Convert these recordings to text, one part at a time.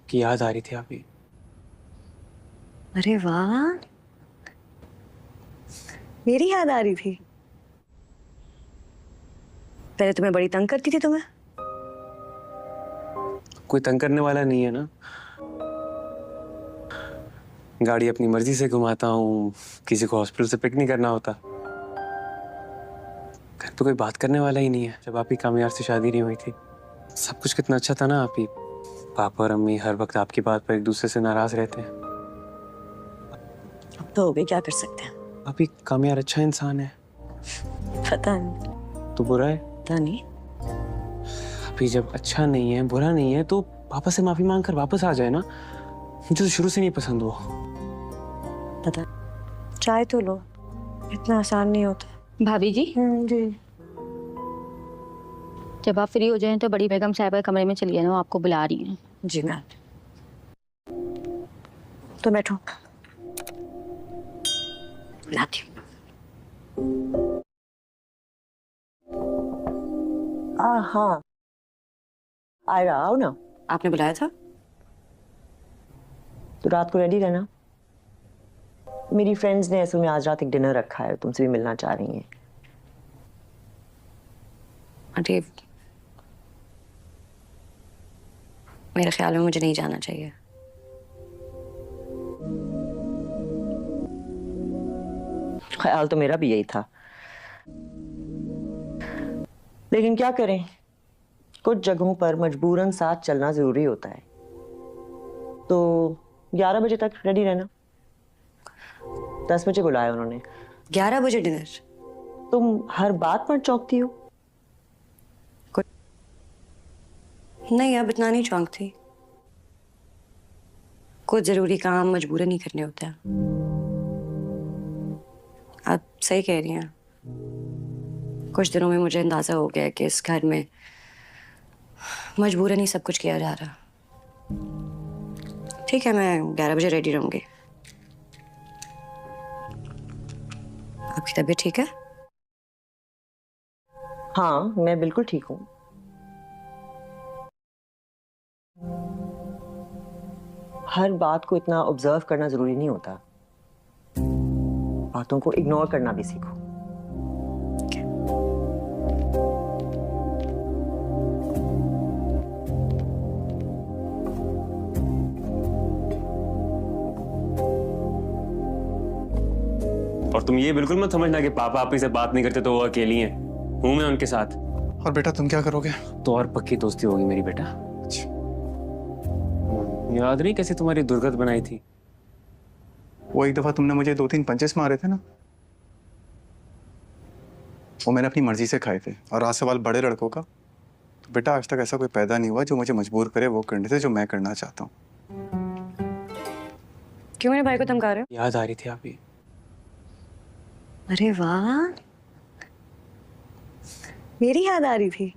की याद आ रही थी अभी। अरे वाह, मेरी याद आ रही थी। पहले तुम्हें बड़ी तंग करती थी तुम्हें। कोई तंग करने वाला नहीं है ना। गाड़ी अपनी मर्जी से घुमाता हूँ, किसी को हॉस्पिटल से पिक नहीं करना होता। घर पे कोई बात करने वाला ही नहीं है। जब आप ही कामयाब से शादी नहीं हुई थी, सब कुछ कितना अच्छा था ना। आप ही पापा और अम्मी हर वक्त आपकी बात पर एक दूसरे से नाराज रहते हैं। अब तो हो गई, क्या कर सकते हैं। आप ही कामयाब अच्छा इंसान है। पता नहीं। तो बुरा है? पता नहीं। अभी जब अच्छा नहीं है, बुरा नहीं है, तो पापा से माफी मांग कर वापस आ जाए ना। मुझे तो शुरू से नहीं पसंद वो। पता, चाय तो लो, इतना आसान नहीं होता। भाभी जी, जी। जब आप फ्री हो जाएं तो बड़ी बेगम साहिबा कमरे में चलिए ना, वो आपको बुला रही हैं। जी मैम। तो बैठो, बुलाती हूँ। हाँ, आएगा, आओ ना। आपने बुलाया था? तो रात को रेडी रहना। मेरी फ्रेंड्स ने असल में आज रात एक डिनर रखा है, तुमसे भी मिलना चाह रही हैं। आंटी, मेरे ख्याल में मुझे नहीं जाना चाहिए। ख्याल तो मेरा भी यही था, लेकिन क्या करें, कुछ जगहों पर मजबूरन साथ चलना जरूरी होता है। तो 11 बजे तक रेडी रहना। 10 बजे बुलाया उन्होंने। 11 बजे डिनर? तुम हर बात पर चौंकती हो। नहीं, अब इतना नहीं चौंक थी। कुछ जरूरी काम मजबूरन नहीं करने होते हैं। आप सही कह रही हैं। कुछ दिनों में मुझे अंदाजा हो गया कि इस घर में मजबूरन ही सब कुछ किया जा रहा। ठीक है, मैं 11 बजे रेडी रहूंगी। आपकी तबीयत ठीक है? हाँ, मैं बिल्कुल ठीक हूँ। हर बात को इतना ऑब्जर्व करना जरूरी नहीं होता। बातों को इग्नोर करना भी सीखो। और तुम ये बिल्कुल मत समझना कि पापा आप ही से बात नहीं करते तो वो अकेली हैं। हूं मैं उनके साथ। और बेटा तुम क्या करोगे? तो और पक्की दोस्ती होगी मेरी बेटा। याद नहीं कैसे तुम्हारी दुर्गत बनाई थी? वो एक दफा तुमने मुझे 2-3 पंचेस मारे थे ना, वो मैंने अपनी मर्जी से खाए थे। और आज सवाल बड़े लड़कों का, तो बेटा आज तक ऐसा कोई पैदा नहीं हुआ जो मुझे मजबूर करे वो करने से जो मैं करना चाहता हूँ। क्यों मेरे भाई को धमका रहे हो? याद आ रही थी आप ही। अरे वाह, मेरी याद आ रही थी।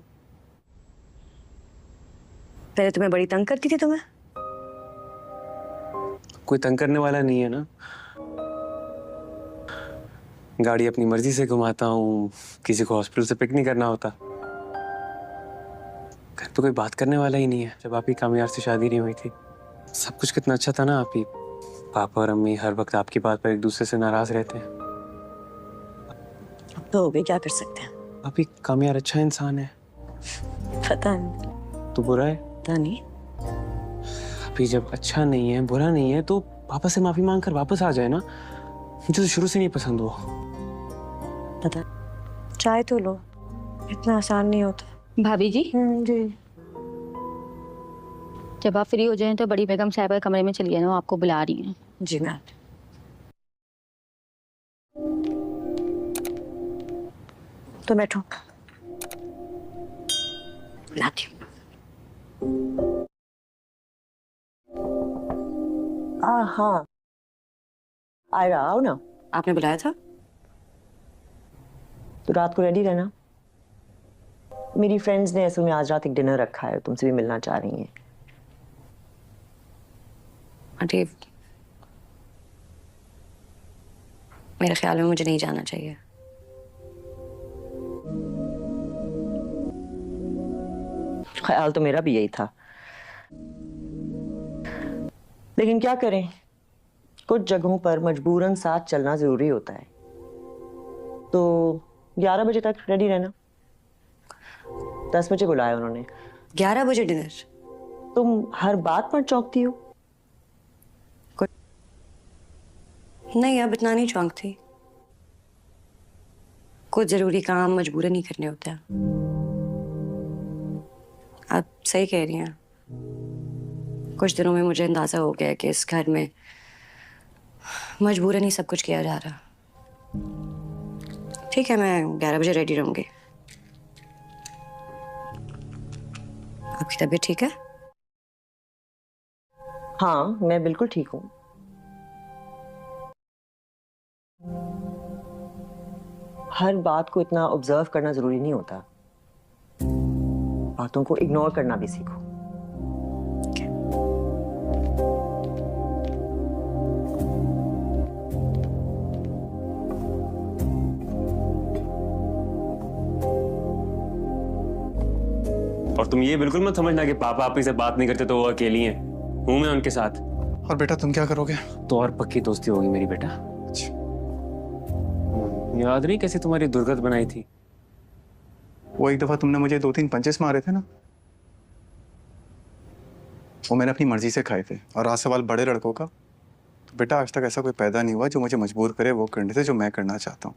पहले तुम्हें बड़ी तंग करती थी तुम्हें। कोई तंग करने वाला नहीं है ना। गाड़ी अपनी मर्जी से घुमाता हूँ, किसी को हॉस्पिटल से पिक नहीं करना होता। घर पे कोई बात करने वाला ही नहीं है। जब आप ही कामयाब से शादी नहीं हुई थी, सब कुछ कितना अच्छा था ना। आप ही पापा और अम्मी हर वक्त आपकी बात पर एक दूसरे से नाराज रहते हैं। अब तो हो गई, क्या कर सकते हैं। आप ही कामयाब अच्छा इंसान है। पता नहीं। तो बुरा है? पता नहीं। अभी जब अच्छा नहीं है, बुरा नहीं है, तो पापा से माफी मांग कर वापस आ जाए ना। मुझे तो शुरू से नहीं पसंद वो। पता, चाय तो लो, इतना आसान नहीं होता। भाभी जी, जी। जब आप फ्री हो जाएं तो बड़ी बेगम साहिबा कमरे में चलिए ना, वो आपको बुला रही हैं। जी मैम। तो बैठो, बुलाती हूँ। हाँ, आएगा, आओ ना। आपने बुलाया था? तो रात को रेडी रहना। मेरी फ्रेंड्स ने असल में आज रात एक डिनर रखा है, तुमसे भी मिलना चाह रही हैं। आंटी, मेरे ख्याल में मुझे नहीं जाना चाहिए। ख्याल तो मेरा भी यही था, लेकिन क्या करें, कुछ जगहों पर मजबूरन साथ चलना जरूरी होता है। तो 11 बजे तक रेडी रहना। 10 बजे बुलाया उन्होंने। 11 बजे डिनर? तुम हर बात पर चौंकती हो। नहीं, अब इतना नहीं चौंकती। कुछ जरूरी काम मजबूरन नहीं करने होते। आप सही कह रही हैं। कुछ दिनों में मुझे अंदाजा हो गया कि इस घर में मजबूरन ही सब कुछ किया जा रहा। ठीक है, मैं 11 बजे रेडी रहूंगी। आपकी तबीयत ठीक है? हाँ, मैं बिल्कुल ठीक हूँ। हर बात को इतना ऑब्जर्व करना जरूरी नहीं होता। बातों को इग्नोर करना भी सीखो। और तुम ये बिल्कुल मत समझना कि पापा आप ही से बात नहीं करते तो वो अकेली हैं। हूं मैं उनके साथ। और बेटा तुम क्या करोगे? तो और पक्की दोस्ती होगी मेरी बेटा। याद नहीं कैसे तुम्हारी दुर्गत बनाई थी? वो एक दफा तुमने मुझे 2-3 पंचेस मारे थे ना, वो मैंने अपनी मर्जी से खाए थे। और रहा सवाल बड़े लड़कों का, तो बेटा आज तक ऐसा कोई पैदा नहीं हुआ जो मुझे मजबूर करे वो करने से जो मैं करना चाहता हूँ।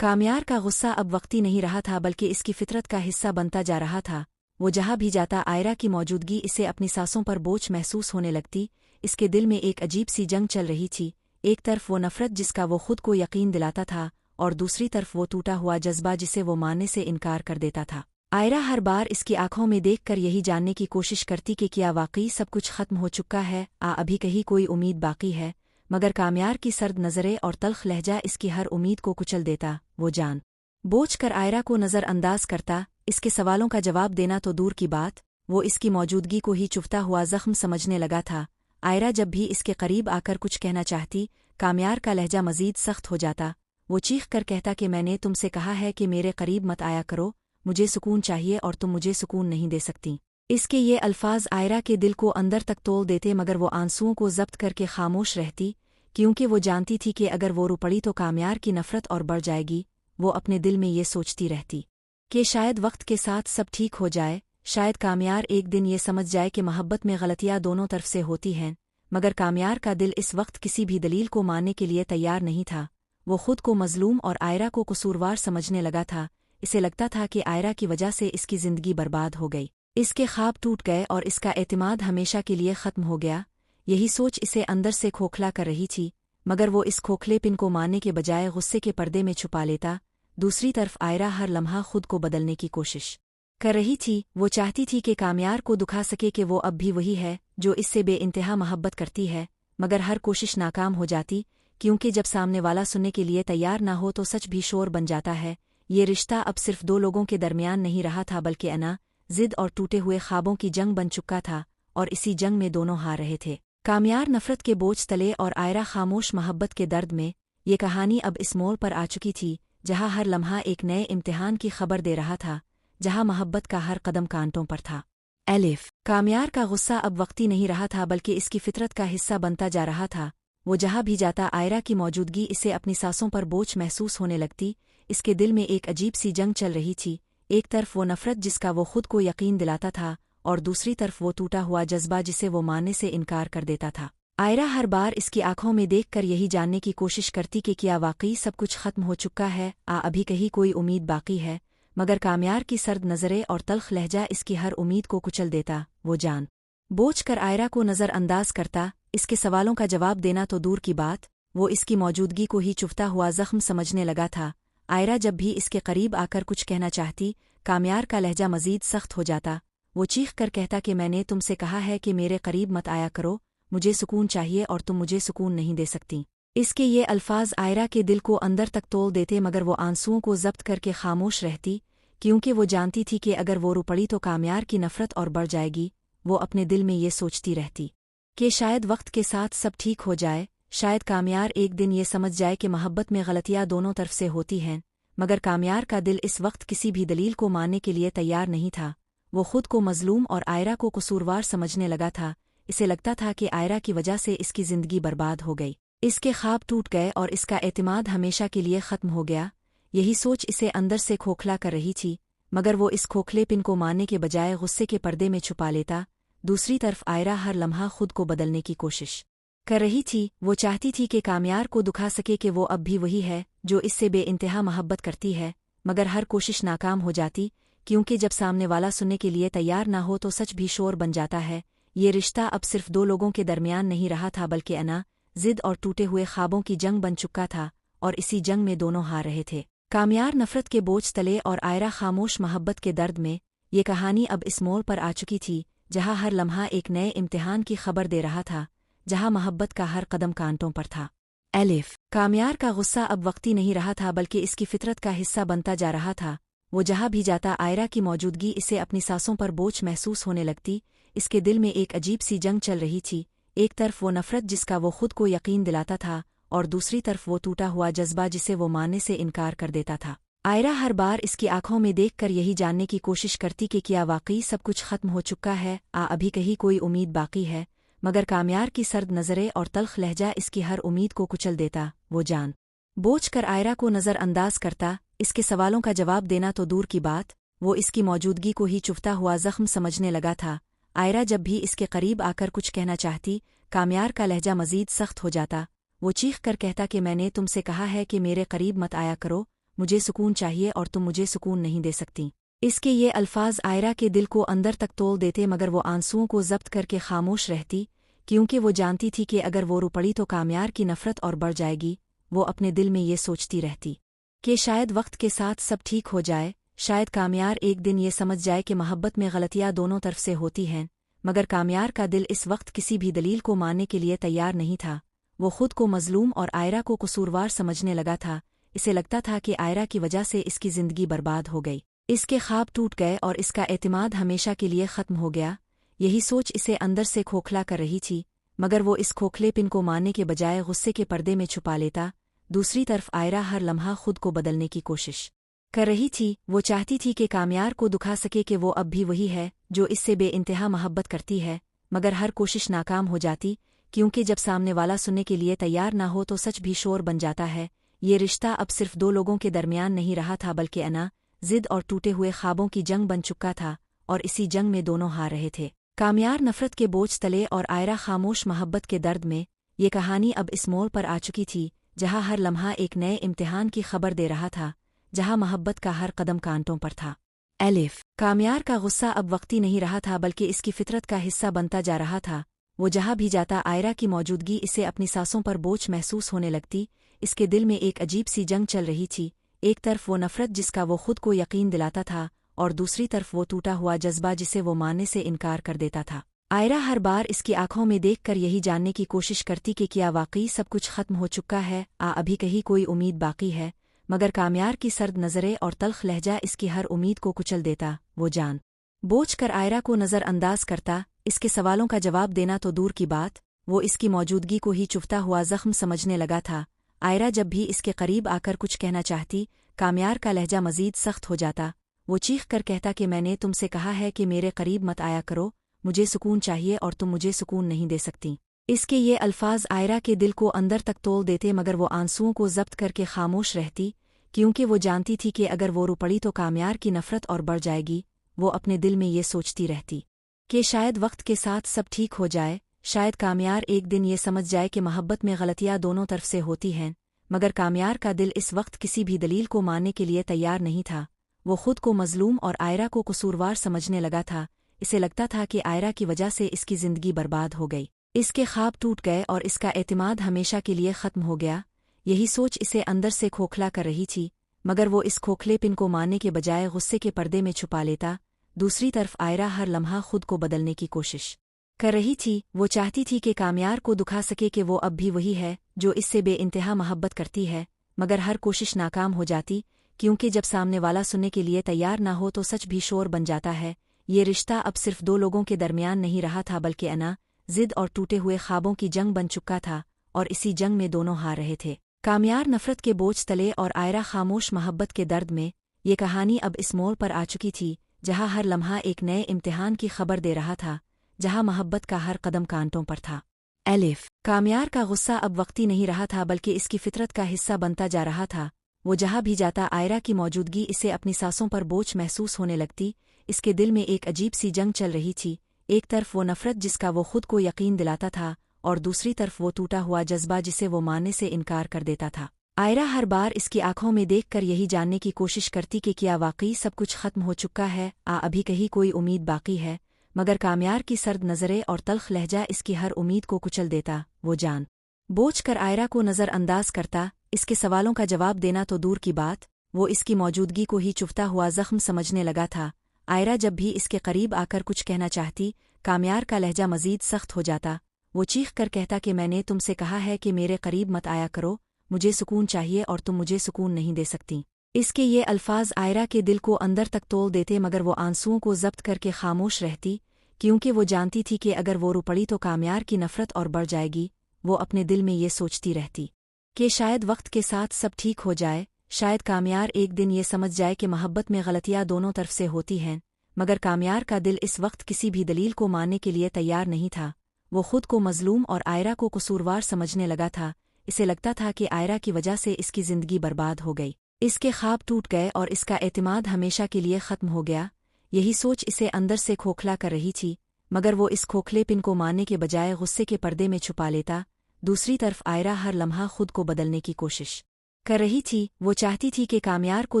कामयार का गुस्सा अब वक्ती नहीं रहा था, बल्कि इसकी फितरत का हिस्सा बनता जा रहा था। वो जहाँ भी जाता आयरा की मौजूदगी इसे अपनी सांसों पर बोझ महसूस होने लगती। इसके दिल में एक अजीब सी जंग चल रही थी। एक तरफ वो नफरत जिसका वो खुद को यकीन दिलाता था, और दूसरी तरफ वो टूटा हुआ जज्बा जिसे वो मानने से इनकार कर देता था। आयरा हर बार इसकी आंखों में देखकर यही जानने की कोशिश करती कि क्या वाकई सब कुछ खत्म हो चुका है, अभी कहीं कोई उम्मीद बाकी है। मगर कामयार की सर्द नज़रें और तल्ख लहजा इसकी हर उम्मीद को कुचल देता। वो जान बोझ कर आयरा को नज़रअंदाज करता। इसके सवालों का जवाब देना तो दूर की बात, वो इसकी मौजूदगी को ही चुभता हुआ जख्म समझने लगा था। आयरा जब भी इसके करीब आकर कुछ कहना चाहती, कामयार का लहजा मजीद सख्त हो जाता। वो चीख कर कहता कि मैंने तुमसे कहा है कि मेरे करीब मत आया करो, मुझे सुकून चाहिए और तुम मुझे सुकून नहीं दे सकती। इसके ये अल्फाज आयरा के दिल को अंदर तक तोल देते, मगर वो आंसुओं को जब्त करके खामोश रहती, क्योंकि वो जानती थी कि अगर वो रो पड़ी तो कामयार की नफरत और बढ़ जाएगी। वो अपने दिल में ये सोचती रहती कि शायद वक्त के साथ सब ठीक हो जाए, शायद कामयार एक दिन ये समझ जाए कि मोहब्बत में गलतियां दोनों तरफ से होती हैं। मगर कामयार का दिल इस वक्त किसी भी दलील को मानने के लिए तैयार नहीं था। वो खुद को मजलूम और आयरा को कसूरवार समझने लगा था। इसे लगता था कि आयरा की वजह से इसकी जिंदगी बर्बाद हो गई, इसके ख्वाब टूट गए और इसका एतमाद हमेशा के लिए खत्म हो गया। यही सोच इसे अंदर से खोखला कर रही थी, मगर वो इस खोखलेपिन को मानने के बजाय गुस्से के पर्दे में छुपा लेता। दूसरी तरफ आयरा हर लम्हा खुद को बदलने की कोशिश कर रही थी। वो चाहती थी कि कामयार को दुखा सके कि वो अब भी वही है जो इससे बेइंतहा मोहब्बत करती है, मगर हर कोशिश नाकाम हो जाती, क्योंकि जब सामने वाला सुनने के लिए तैयार ना हो तो सच भी शोर बन जाता है। ये रिश्ता अब सिर्फ दो लोगों के दरमियान नहीं रहा था, बल्कि अना, जिद और टूटे हुए ख्वाबों की जंग बन चुका था, और इसी जंग में दोनों हार रहे थे। कामयार नफरत के बोझ तले और आयरा खामोश मोहब्बत के दर्द में। ये कहानी अब इस मोड़ पर आ चुकी थी जहाँ हर लम्हा एक नए इम्तिहान की खबर दे रहा था, जहाँ मोहब्बत का हर कदम कांटों पर था। एलिफ कामयार का गुस्सा अब वक्ती नहीं रहा था, बल्कि इसकी फितरत का हिस्सा बनता जा रहा था। वो जहाँ भी जाता आयरा की मौजूदगी इसे अपनी सांसों पर बोझ महसूस होने लगती। इसके दिल में एक अजीब सी जंग चल रही थी। एक तरफ वो नफरत जिसका वो खुद को यकीन दिलाता था, और दूसरी तरफ वो टूटा हुआ जज्बा जिसे वो मानने से इनकार कर देता था। आयरा हर बार इसकी आंखों में देखकर यही जानने की कोशिश करती कि क्या वाकई सब कुछ खत्म हो चुका है, अभी कहीं कोई उम्मीद बाकी है। मगर कामयार की सर्द नज़रें और तल्ख लहजा इसकी हर उम्मीद को कुचल देता। वो जान बोझ कर आयरा को नज़रअंदाज करता। इसके सवालों का जवाब देना तो दूर की बात, वो इसकी मौजूदगी को ही चुभता हुआ जख्म समझने लगा था। आयरा जब भी इसके करीब आकर कुछ कहना चाहती, कामयार का लहजा मजीद सख्त हो जाता। वो चीख कर कहता कि मैंने तुमसे कहा है कि मेरे करीब मत आया करो, मुझे सुकून चाहिए और तुम मुझे सुकून नहीं दे सकती। इसके ये अल्फाज आयरा के दिल को अंदर तक तोल देते, मगर वो आंसुओं को जब्त करके खामोश रहती, क्योंकि वो जानती थी कि अगर वो रो पड़ी तो कामयार की नफरत और बढ़ जाएगी। वो अपने दिल में ये सोचती रहती कि शायद वक्त के साथ सब ठीक हो जाए, शायद कामयार एक दिन ये समझ जाए कि मोहब्बत में गलतियां दोनों तरफ से होती हैं। मगर कामयार का दिल इस वक्त किसी भी दलील को मानने के लिए तैयार नहीं था। वो खुद को मजलूम और आयरा को कसूरवार समझने लगा था। इसे लगता था कि आयरा की वजह से इसकी जिंदगी बर्बाद हो गई, इसके ख्वाब टूट गए और इसका एतमाद हमेशा के लिए खत्म हो गया। यही सोच इसे अंदर से खोखला कर रही थी, मगर वो इस खोखलेपन को मानने के बजाय गुस्से के पर्दे में छुपा लेता। दूसरी तरफ आयरा हर लम्हा खुद को बदलने की कोशिश कर रही थी। वो चाहती थी कि कामयार को दुखा सके कि वो अब भी वही है जो इससे बेइंतहा मोहब्बत करती है, मगर हर कोशिश नाकाम हो जाती, क्योंकि जब सामने वाला सुनने के लिए तैयार ना हो तो सच भी शोर बन जाता है। ये रिश्ता अब सिर्फ दो लोगों के दरमियान नहीं रहा था, बल्कि अना, जिद और टूटे हुए ख्वाबों की जंग बन चुका था, और इसी जंग में दोनों हार रहे थे। कामयार नफरत के बोझ तले और आयरा खामोश मोहब्बत के दर्द में। ये कहानी अब इस मोड़ पर आ चुकी थी जहाँ हर लम्हा एक नए इम्तिहान की खबर दे रहा था, जहाँ मोहब्बत का हर कदम कांटों पर था। एलिफ। कामयार का गुस्सा अब वक्ती नहीं रहा था, बल्कि इसकी फितरत का हिस्सा बनता जा रहा था। वो जहाँ भी जाता आयरा की मौजूदगी इसे अपनी सांसों पर बोझ महसूस होने लगती। इसके दिल में एक अजीब सी जंग चल रही थी। एक तरफ वो नफरत जिसका वो खुद को यकीन दिलाता था, और दूसरी तरफ वो टूटा हुआ जज्बा जिसे वो मानने से इनकार कर देता था। आयरा हर बार इसकी आंखों में देखकर यही जानने की कोशिश करती कि क्या वाकई सब कुछ खत्म हो चुका है, अभी कहीं कोई उम्मीद बाकी है, मगर कामयार की सर्द नज़रें और तल्ख लहजा इसकी हर उम्मीद को कुचल देता। वो जान बोझ कर आयरा को नज़रअंदाज करता। इसके सवालों का जवाब देना तो दूर की बात, वो इसकी मौजूदगी को ही चुभता हुआ जख्म समझने लगा था। आयरा जब भी इसके करीब आकर कुछ कहना चाहती, कामयार का लहजा मजीद सख्त हो जाता। वो चीख कर कहता कि मैंने तुमसे कहा है कि मेरे करीब मत आया करो, मुझे सुकून चाहिए और तुम मुझे सुकून नहीं दे सकती। इसके ये अल्फाज आयरा के दिल को अंदर तक तोल देते, मगर वो आंसुओं को जब्त करके खामोश रहती, क्योंकि वो जानती थी कि अगर वो रो पड़ी तो कामयार की नफरत और बढ़ जाएगी। वो अपने दिल में ये सोचती रहती कि शायद वक्त के साथ सब ठीक हो जाए, शायद कामयार एक दिन ये समझ जाए कि मोहब्बत में गलतियाँ दोनों तरफ से होती हैं। मगर कामयार का दिल इस वक्त किसी भी दलील को मानने के लिए तैयार नहीं था। वो खुद को मजलूम और आयरा को कसूरवार समझने लगा था। इसे लगता था कि आयरा की वजह से इसकी जिंदगी बर्बाद हो गई, इसके ख्वाब टूट गए और इसका एतमाद हमेशा के लिए खत्म हो गया। यही सोच इसे अंदर से खोखला कर रही थी, मगर वो इस खोखलेपन को मानने के बजाय गुस्से के पर्दे में छुपा लेता। दूसरी तरफ आयरा हर लम्हा खुद को बदलने की कोशिश कर रही थी। वो चाहती थी कि कामयार को दुखा सके कि वो अब भी वही है जो इससे बेइंतहा मोहब्बत करती है, मगर हर कोशिश नाकाम हो जाती, क्योंकि जब सामने वाला सुनने के लिए तैयार ना हो तो सच भी शोर बन जाता है। ये रिश्ता अब सिर्फ दो लोगों के दरमियान नहीं रहा था, बल्कि अना, जिद और टूटे हुए ख्वाबों की जंग बन चुका था, और इसी जंग में दोनों हार रहे थे। कामयार नफरत के बोझ तले और आयरा खामोश मोहब्बत के दर्द में। ये कहानी अब इस मोड़ पर आ चुकी थी जहाँ हर लम्हा एक नए इम्तिहान की खबर दे रहा था, जहाँ मोहब्बत का हर कदम कांटों पर था। एलिफ। कामयार का गुस्सा अब वक्ती नहीं रहा था, बल्कि इसकी फितरत का हिस्सा बनता जा रहा था। वो जहाँ भी जाता आयरा की मौजूदगी इसे अपनी सांसों पर बोझ महसूस होने लगती। इसके दिल में एक अजीब सी जंग चल रही थी। एक तरफ वो नफरत जिसका वो खुद को यकीन दिलाता था, और दूसरी तरफ वो टूटा हुआ जज्बा जिसे वो मानने से इनकार कर देता था। आयरा हर बार इसकी आंखों में देखकर यही जानने की कोशिश करती कि क्या वाकई सब कुछ खत्म हो चुका है, अभी कहीं कोई उम्मीद बाकी है, मगर कामयार की सर्द नज़रें और तल्ख लहजा इसकी हर उम्मीद को कुचल देता। वो जान बोझ कर आयरा को नज़रअंदाज करता। इसके सवालों का जवाब देना तो दूर की बात, वो इसकी मौजूदगी को ही चुभता हुआ जख्म समझने लगा था। आयरा जब भी इसके करीब आकर कुछ कहना चाहती, कामयार का लहजा मजीद सख्त हो जाता। वो चीख कर कहता कि मैंने तुमसे कहा है कि मेरे करीब मत आया करो, मुझे सुकून चाहिए और तुम मुझे सुकून नहीं दे सकती। इसके ये अल्फाज आयरा के दिल को अंदर तक तोल देते, मगर वो आंसुओं को जब्त करके खामोश रहती, क्योंकि वो जानती थी कि अगर वो रो पड़ी तो कामयार की नफरत और बढ़ जाएगी। वो अपने दिल में ये सोचती रहती कि शायद वक्त के साथ सब ठीक हो जाए, शायद कामयार एक दिन ये समझ जाए कि मोहब्बत में गलतियाँ दोनों तरफ से होती हैं। मगर कामयार का दिल इस वक्त किसी भी दलील को मानने के लिए तैयार नहीं था। वो खुद को मजलूम और आयरा को कसूरवार समझने लगा था। इसे लगता था कि आयरा की वजह से इसकी जिंदगी बर्बाद हो गई, इसके ख्वाब टूट गए और इसका एतमाद हमेशा के लिए खत्म हो गया। यही सोच इसे अंदर से खोखला कर रही थी, मगर वो इस खोखलेपन को मानने के बजाय गुस्से के पर्दे में छुपा लेता। दूसरी तरफ आयरा हर लम्हा खुद को बदलने की कोशिश कर रही थी। वो चाहती थी कि कामयार को दुखा सके कि वो अब भी वही है जो इससे बेइंतहा मोहब्बत करती है, मगर हर कोशिश नाकाम हो जाती, क्योंकि जब सामने वाला सुनने के लिए तैयार ना हो तो सच भी शोर बन जाता है। ये रिश्ता अब सिर्फ दो लोगों के दरमियान नहीं रहा था, बल्कि अना, जिद और टूटे हुए ख्वाबों की जंग बन चुका था, और इसी जंग में दोनों हार रहे थे। कामयार नफरत के बोझ तले और आयरा खामोश मोहब्बत के दर्द में। ये कहानी अब इस मोड़ पर आ चुकी थी जहाँ हर लम्हा एक नए इम्तिहान की खबर दे रहा था, जहां मोहब्बत का हर कदम कांटों पर था। एलिफ कामयार का गुस्सा अब वक्ती नहीं रहा था बल्कि इसकी फितरत का हिस्सा बनता जा रहा था। वो जहां भी जाता आयरा की मौजूदगी इसे अपनी सांसों पर बोझ महसूस होने लगती। इसके दिल में एक अजीब सी जंग चल रही थी। एक तरफ वो नफरत जिसका वो खुद को यकीन दिलाता था और दूसरी तरफ वो टूटा हुआ जज्बा जिसे वो मानने से इनकार कर देता था। आयरा हर बार इसकी आंखों में देखकर यही जानने की कोशिश करती कि क्या वाकई सब कुछ खत्म हो चुका है, अभी कहीं कोई उम्मीद बाकी है। मगर कामयार की सर्द नज़रें और तल्ख लहजा इसकी हर उम्मीद को कुचल देता। वो जान बोझ कर आयरा को नज़रअंदाज करता। इसके सवालों का जवाब देना तो दूर की बात, वो इसकी मौजूदगी को ही चुभता हुआ जख्म समझने लगा था। आयरा जब भी इसके करीब आकर कुछ कहना चाहती, कामयार का लहजा मजीद सख्त हो जाता। वो चीख कर कहता कि मैंने तुमसे कहा है कि मेरे करीब मत आया करो, मुझे सुकून चाहिए और तुम मुझे सुकून नहीं दे सकती। इसके ये अल्फाज आयरा के दिल को अंदर तक तोल देते, मगर वो आंसुओं को जब्त करके खामोश रहती, क्योंकि वो जानती थी कि अगर वो रो पड़ी तो कामयार की नफरत और बढ़ जाएगी। वो अपने दिल में ये सोचती रहती कि शायद वक्त के साथ सब ठीक हो जाए, शायद कामयार एक दिन ये समझ जाए कि मोहब्बत में गलतियां दोनों तरफ से होती हैं। मगर कामयार का दिल इस वक्त किसी भी दलील को मानने के लिए तैयार नहीं था। वो खुद को मजलूम और आयरा को कसूरवार समझने लगा था। इसे लगता था कि आयरा की वजह से इसकी जिंदगी बर्बाद हो गई, इसके ख्वाब टूट गए और इसका एतमाद हमेशा के लिए खत्म हो गया। यही सोच इसे अंदर से खोखला कर रही थी, मगर वो इस खोखलेपिन को मानने के बजाय गुस्से के पर्दे में छुपा लेता। दूसरी तरफ आयरा हर लम्हा खुद को बदलने की कोशिश कर रही थी। वो चाहती थी कि कामयार को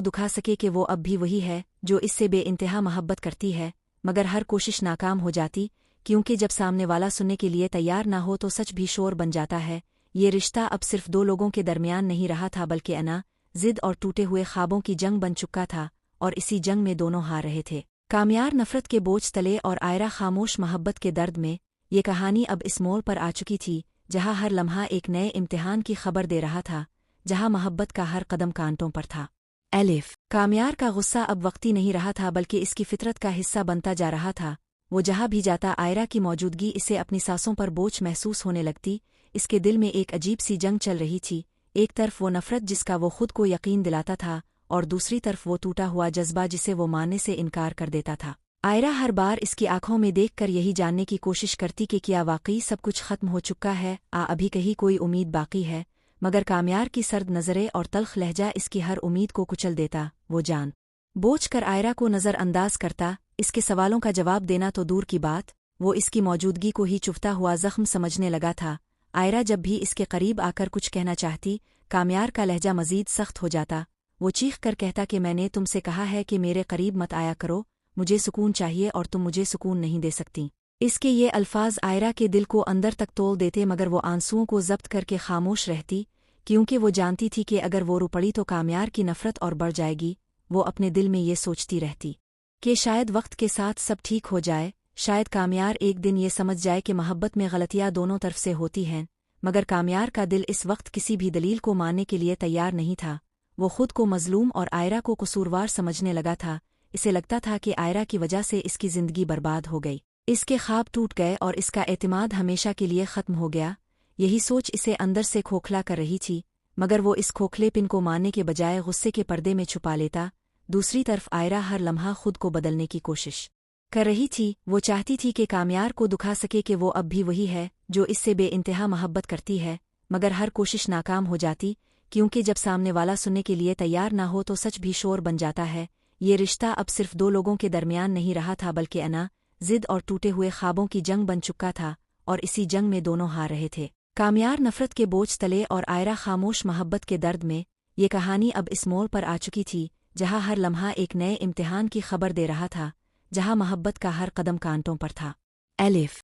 दुखा सके कि वो अब भी वही है जो इससे बेइंतहा मोहब्बत करती है, मगर हर कोशिश नाकाम हो जाती, क्योंकि जब सामने वाला सुनने के लिए तैयार ना हो तो सच भी शोर बन जाता है। ये रिश्ता अब सिर्फ दो लोगों के दरमियान नहीं रहा था, बल्कि अना, जिद और टूटे हुए ख्वाबों की जंग बन चुका था, और इसी जंग में दोनों हार रहे थे। कामयार नफरत के बोझ तले और आयरा खामोश मोहब्बत के दर्द में। ये कहानी अब इस मोड़ पर आ चुकी थी जहां हर लम्हा एक नए इम्तिहान की खबर दे रहा था, जहां मोहब्बत का हर कदम कांटों पर था। एलिफ कामयार का गुस्सा अब वक्ती नहीं रहा था बल्कि इसकी फितरत का हिस्सा बनता जा रहा था। वो जहां भी जाता आयरा की मौजूदगी इसे अपनी सांसों पर बोझ महसूस होने लगती। इसके दिल में एक अजीब सी जंग चल रही थी। एक तरफ वो नफरत जिसका वो खुद को यकीन दिलाता था, और दूसरी तरफ वो टूटा हुआ जज्बा जिसे वो मानने से इनकार कर देता था। आयरा हर बार इसकी आंखों में देखकर यही जानने की कोशिश करती कि क्या वाकई सब कुछ खत्म हो चुका है, अभी कहीं कोई उम्मीद बाकी है। मगर कामयार की सर्द नज़रें और तल्ख लहजा इसकी हर उम्मीद को कुचल देता। वो जान बोझ कर आयरा को नज़रअंदाज करता। इसके सवालों का जवाब देना तो दूर की बात, वो इसकी मौजूदगी को ही चुभता हुआ जख्म समझने लगा था। आयरा जब भी इसके करीब आकर कुछ कहना चाहती, कामयार का लहजा मजीद सख्त हो जाता। वो चीख कर कहता कि मैंने तुमसे कहा है कि मेरे करीब मत आया करो, मुझे सुकून चाहिए और तुम मुझे सुकून नहीं दे सकती। इसके ये अल्फाज आयरा के दिल को अंदर तक तोल देते, मगर वो आंसुओं को जब्त करके खामोश रहती, क्योंकि वो जानती थी कि अगर वो रो पड़ी तो कामयार की नफरत और बढ़ जाएगी। वो अपने दिल में ये सोचती रहती कि शायद वक्त के साथ सब ठीक हो जाए, शायद कामयार एक दिन ये समझ जाए कि मोहब्बत में गलतियां दोनों तरफ से होती हैं। मगर कामयार का दिल इस वक्त किसी भी दलील को मानने के लिए तैयार नहीं था। वो खुद को मजलूम और आयरा को कसूरवार समझने लगा था। इसे लगता था कि आयरा की वजह से इसकी जिंदगी बर्बाद हो गई, इसके ख्वाब टूट गए और इसका एतमाद हमेशा के लिए खत्म हो गया। यही सोच इसे अंदर से खोखला कर रही थी, मगर वो इस खोखलेपिन को मानने के बजाय गुस्से के पर्दे में छुपा लेता। दूसरी तरफ आयरा हर लम्हा खुद को बदलने की कोशिश कर रही थी। वो चाहती थी कि कामयार को दुखा सके कि वो अब भी वही है जो इससे बेइंतहा मोहब्बत करती है, मगर हर कोशिश नाकाम हो जाती, क्योंकि जब सामने वाला सुनने के लिए तैयार ना हो तो सच भी शोर बन जाता है। ये रिश्ता अब सिर्फ दो लोगों के दरमियान नहीं रहा था, बल्कि अना, जिद और टूटे हुए ख्वाबों की जंग बन चुका था, और इसी जंग में दोनों हार रहे थे। कामयार नफरत के बोझ तले और आयरा खामोश मोहब्बत के दर्द में। ये कहानी अब इस मोड़ पर आ चुकी थी जहां हर लम्हा एक नए इम्तिहान की खबर दे रहा था, जहां मोहब्बत का हर कदम कांटों पर था। एलिफ